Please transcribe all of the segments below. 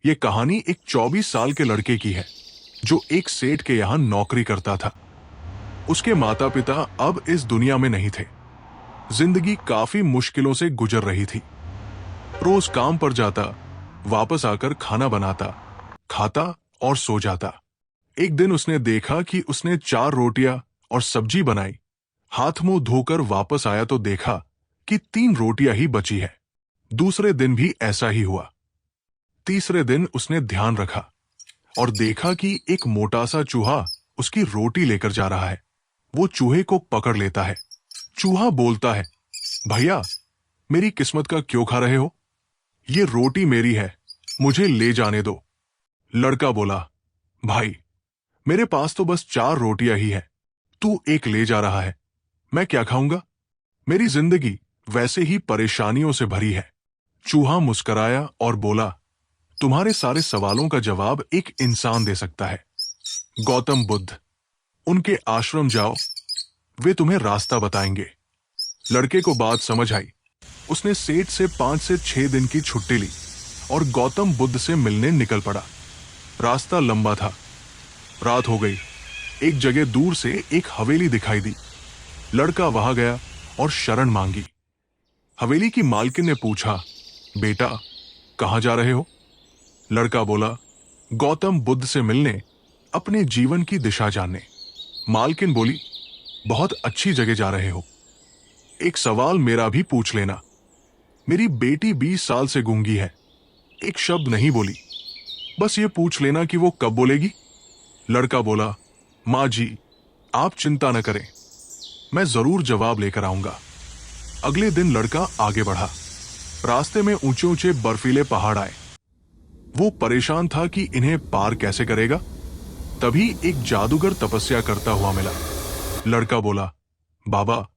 ये कहानी एक 24 साल के लड़के की है जो एक सेठ के यहां नौकरी करता था। उसके माता पिता अब इस दुनिया में नहीं थे। जिंदगी काफी मुश्किलों से गुजर रही थी। रोज काम पर जाता, वापस आकर खाना बनाता, खाता और सो जाता। एक दिन उसने देखा कि उसने 4 रोटियां और सब्जी बनाई। हाथ मुंह धोकर वापस आया तो देखा कि 3 रोटियां ही बची है। दूसरे दिन भी ऐसा ही हुआ। तीसरे दिन उसने ध्यान रखा और देखा कि एक मोटा सा चूहा उसकी रोटी लेकर जा रहा है। वो चूहे को पकड़ लेता है। चूहा बोलता है, भैया, मेरी किस्मत का क्यों खा रहे हो? ये रोटी मेरी है, मुझे ले जाने दो। लड़का बोला, भाई, मेरे पास तो बस 4 रोटियां ही है, तू एक ले जा रहा है, मैं क्या खाऊंगा? मेरी जिंदगी वैसे ही परेशानियों से भरी है। चूहा मुस्कुराया और बोला, तुम्हारे सारे सवालों का जवाब एक इंसान दे सकता है, गौतम बुद्ध। उनके आश्रम जाओ, वे तुम्हें रास्ता बताएंगे। लड़के को बात समझ आई। उसने सेठ से 5 से 6 दिन की छुट्टी ली और गौतम बुद्ध से मिलने निकल पड़ा। रास्ता लंबा था। रात हो गई। एक जगह दूर से एक हवेली दिखाई दी। लड़का वहां गया और शरण मांगी। हवेली की मालकिन ने पूछा, बेटा, कहां जा रहे हो? लड़का बोला, गौतम बुद्ध से मिलने, अपने जीवन की दिशा जानने। मालकिन बोली, बहुत अच्छी जगह जा रहे हो। एक सवाल मेरा भी पूछ लेना। मेरी बेटी 20 साल से गूंगी है, एक शब्द नहीं बोली। बस ये पूछ लेना कि वो कब बोलेगी। लड़का बोला, मां जी, आप चिंता न करें, मैं जरूर जवाब लेकर आऊंगा। अगले दिन लड़का आगे बढ़ा। रास्ते में ऊंचे ऊंचे बर्फीले पहाड़ आए। वो परेशान था कि इन्हें पार कैसे करेगा। तभी एक जादूगर तपस्या करता हुआ मिला। लड़का बोला, बाबा,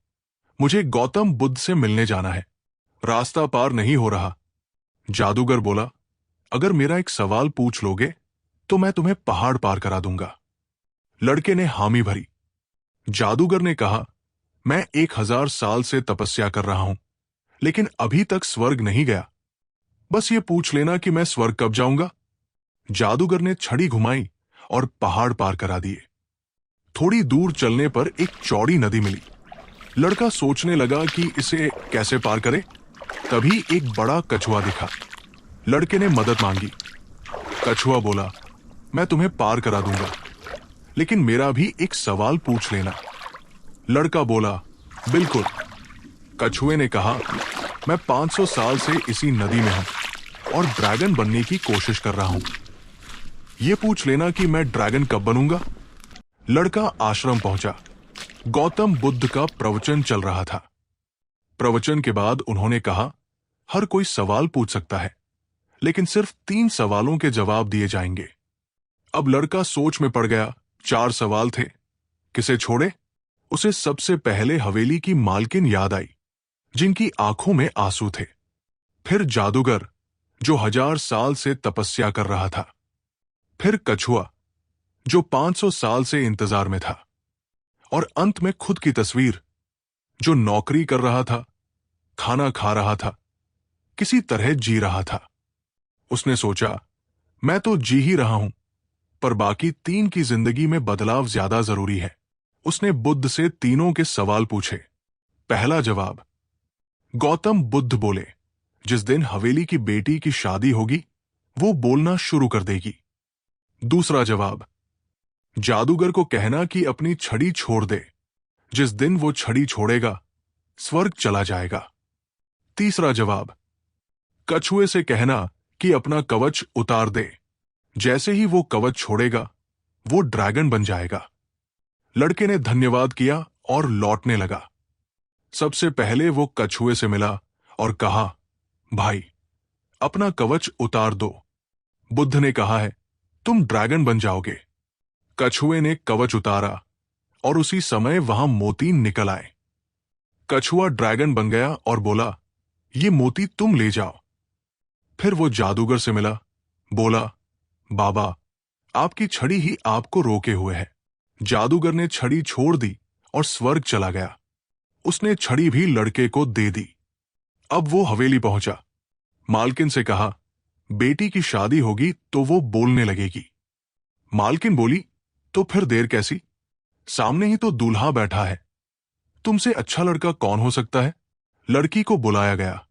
मुझे गौतम बुद्ध से मिलने जाना है, रास्ता पार नहीं हो रहा। जादूगर बोला, अगर मेरा एक सवाल पूछ लोगे तो मैं तुम्हें पहाड़ पार करा दूंगा। लड़के ने हामी भरी। जादूगर ने कहा, मैं 1000 साल से तपस्या कर रहा हूं, लेकिन अभी तक स्वर्ग नहीं गया। बस ये पूछ लेना कि मैं स्वर्ग कब जाऊंगा। जादूगर ने छड़ी घुमाई और पहाड़ पार करा दिए। थोड़ी दूर चलने पर एक चौड़ी नदी मिली। लड़का सोचने लगा कि इसे कैसे पार करे। तभी एक बड़ा कछुआ दिखा। लड़के ने मदद मांगी। कछुआ बोला, मैं तुम्हें पार करा दूंगा, लेकिन मेरा भी एक सवाल पूछ लेना। लड़का बोला, बिल्कुल। कछुए ने कहा, मैं 500 साल से इसी नदी में हूं और ड्रैगन बनने की कोशिश कर रहा हूं। यह पूछ लेना कि मैं ड्रैगन कब बनूंगा। लड़का आश्रम पहुंचा। गौतम बुद्ध का प्रवचन चल रहा था। प्रवचन के बाद उन्होंने कहा, हर कोई सवाल पूछ सकता है, लेकिन सिर्फ 3 सवालों के जवाब दिए जाएंगे। अब लड़का सोच में पड़ गया। 4 सवाल थे, किसे छोड़े? उसे सबसे पहले हवेली की मालकिन याद आई, जिनकी आंखों में आंसू थे। फिर जादूगर, जो 1000 साल से तपस्या कर रहा था। फिर कछुआ, जो 500 साल से इंतजार में था। और अंत में खुद की तस्वीर, जो नौकरी कर रहा था, खाना खा रहा था, किसी तरह जी रहा था। उसने सोचा, मैं तो जी ही रहा हूं, पर बाकी 3 की जिंदगी में बदलाव ज्यादा जरूरी है। उसने बुद्ध से तीनों के सवाल पूछे। पहला जवाब, गौतम बुद्ध बोले, जिस दिन हवेली की बेटी की शादी होगी, वो बोलना शुरू कर देगी। दूसरा जवाब, जादूगर को कहना कि अपनी छड़ी छोड़ दे, जिस दिन वो छड़ी छोड़ेगा, स्वर्ग चला जाएगा। तीसरा जवाब, कछुए से कहना कि अपना कवच उतार दे, जैसे ही वो कवच छोड़ेगा, वो ड्रैगन बन जाएगा। लड़के ने धन्यवाद किया और लौटने लगा। सबसे पहले वो कछुए से मिला और कहा, भाई, अपना कवच उतार दो। बुद्ध ने कहा है, तुम ड्रैगन बन जाओगे। कछुए ने कवच उतारा और उसी समय वहां मोती निकल आए। कछुआ ड्रैगन बन गया और बोला, ये मोती तुम ले जाओ। फिर वो जादूगर से मिला, बोला, बाबा, आपकी छड़ी ही आपको रोके हुए है। जादूगर ने छड़ी छोड़ दी और स्वर्ग चला गया। उसने छड़ी भी लड़के को दे दी। अब वो हवेली पहुंचा। मालकिन से कहा, बेटी की शादी होगी तो वो बोलने लगेगी। मालकिन बोली, तो फिर देर कैसी? सामने ही तो दूल्हा बैठा है। तुमसे अच्छा लड़का कौन हो सकता है? लड़की को बुलाया गया।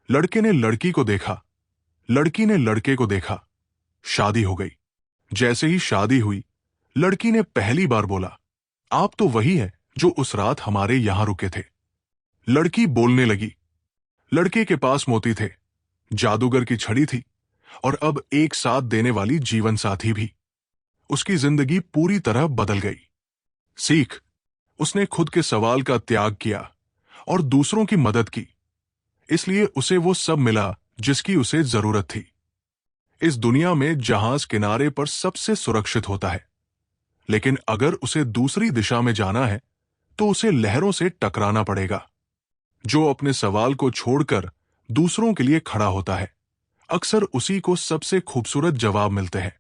लड़के ने लड़की को देखा, लड़की ने लड़के को देखा। शादी हो गई। जैसे ही शादी हुई, लड़की ने पहली बार बोला, आप तो वही है जो उस रात हमारे यहां रुके थे। लड़की बोलने लगी। लड़के के पास मोती थे, जादूगर की छड़ी थी और अब एक साथ देने वाली जीवन साथी भी। उसकी जिंदगी पूरी तरह बदल गई। सीख, उसने खुद के सवाल का त्याग किया और दूसरों की मदद की, इसलिए उसे वो सब मिला जिसकी उसे जरूरत थी। इस दुनिया में जहाज किनारे पर सबसे सुरक्षित होता है, लेकिन अगर उसे दूसरी दिशा में जाना है तो उसे लहरों से टकराना पड़ेगा। जो अपने सवाल को छोड़कर दूसरों के लिए खड़ा होता है, अक्सर उसी को सबसे खूबसूरत जवाब मिलते हैं।